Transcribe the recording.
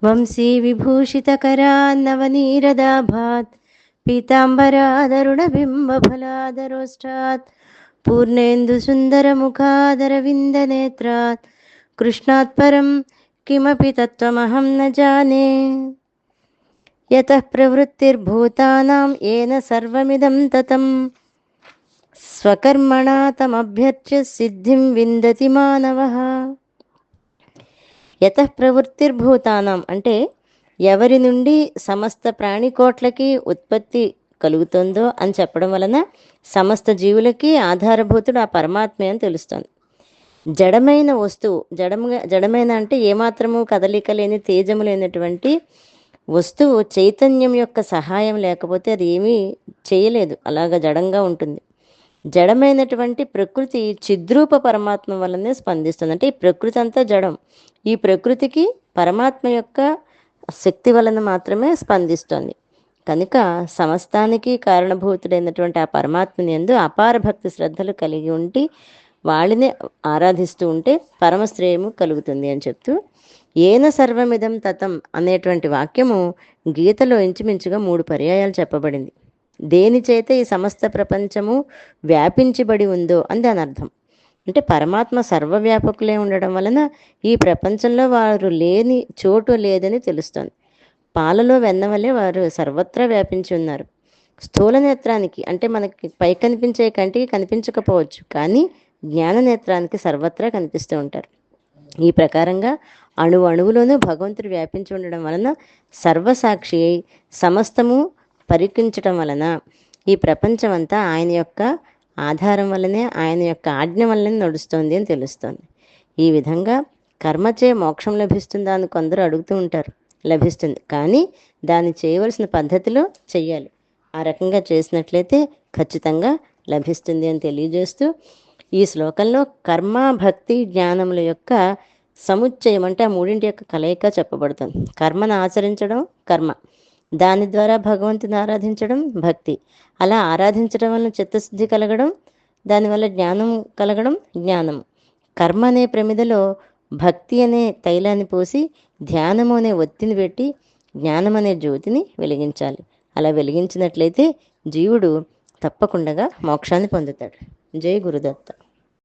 వంశీ విభూషితకరాన్నవనీరదాభాత్ పీతాంబరాదరుణబింబఫలాదరోష్టాత్ పూర్ణేందు సుందరముఖాదరవిందనేత్రాత్ కృష్ణాత్ పరం కిమపి తత్వమహం న జానే. యతః ప్రవృత్తిర్భూతానాం ఏన సర్వమిదం తతం స్వకర్మణా తమభ్యర్చ్య సిద్ధిం విందతి మానవః. యతః ప్రవృత్తిర్భూతానాం అంటే ఎవరి నుండి సమస్త ప్రాణికోట్లకి ఉత్పత్తి కలుగుతుందో అని చెప్పడం వలన సమస్త జీవులకి ఆధారభూతుడు ఆ పరమాత్మే అని తెలుస్తుంది. జడమైన వస్తువు, జడమైన అంటే ఏమాత్రము కదలిక లేని తేజము లేనటువంటి వస్తువు చైతన్యం యొక్క సహాయం లేకపోతే అది ఏమీ చేయలేదు, అలాగా జడంగా ఉంటుంది. జడమైనటువంటి ప్రకృతి చిద్రూప పరమాత్మ వల్లనే స్పందిస్తుంది. అంటే ఈ ప్రకృతి అంతా జడం, ఈ ప్రకృతికి పరమాత్మ యొక్క శక్తి వలన మాత్రమే స్పందిస్తోంది. కనుక సమస్తానికి కారణభూతుడైనటువంటి ఆ పరమాత్మని యందు అపార భక్తి శ్రద్ధలు కలిగి ఉండి వాళ్ళని ఆరాధిస్తూ ఉంటే పరమశ్రేయము కలుగుతుంది అని చెప్తూ, ఏన సర్వమిదం తతం అనేటువంటి వాక్యము గీతలో ఇంచుమించుగా 3 పర్యాయాలు చెప్పబడింది. దేని చేత ఈ సమస్త ప్రపంచము వ్యాపించబడి ఉందో అని దాని అర్థం. అంటే పరమాత్మ సర్వవ్యాపకులే ఉండడం వలన ఈ ప్రపంచంలో వారు లేని చోటు లేదని తెలుస్తోంది. పాలలో వెన్న వలె వారు సర్వత్రా వ్యాపించి ఉన్నారు. స్థూల నేత్రానికి అంటే మనకి పై కనిపించే కంటికి కనిపించకపోవచ్చు, కానీ జ్ఞాన నేత్రానికి సర్వత్రా కనిపిస్తూ ఉంటారు. ఈ ప్రకారంగా అణువులోనూ భగవంతుడు వ్యాపించి ఉండడం వలన సర్వసాక్షి అయి సమస్తము పరికించటం వలన ఈ ప్రపంచం అంతా ఆయన యొక్క ఆధారం వల్లనే, ఆయన యొక్క ఆజ్ఞ వల్లనే నడుస్తోంది అని తెలుస్తోంది. ఈ విధంగా కర్మచే మోక్షం లభిస్తుందా అని కొందరు అడుగుతూ ఉంటారు. లభిస్తుంది, కానీ దాన్ని చేయవలసిన పద్ధతిలో చెయ్యాలి. ఆ రకంగా చేసినట్లయితే ఖచ్చితంగా లభిస్తుంది అని తెలియజేస్తూ, ఈ శ్లోకంలో కర్మ, భక్తి, జ్ఞానముల యొక్క సముచ్చయం అంటే ఆ మూడింటి యొక్క కలయిక చెప్పబడుతుంది. కర్మను ఆచరించడం కర్మ, దాని ద్వారా భగవంతుని ఆరాధించడం భక్తి, అలా ఆరాధించడం వలన చిత్తశుద్ధి కలగడం, దానివల్ల జ్ఞానం కలగడం జ్ఞానం. కర్మ అనే ప్రమిదలో భక్తి అనే తైలాన్ని పోసి ధ్యానము అనే ఒత్తిని పెట్టి జ్ఞానం అనే జ్యోతిని వెలిగించాలి. అలా వెలిగించినట్లయితే జీవుడు తప్పకుండా మోక్షాన్ని పొందుతాడు. జై గురుదత్త.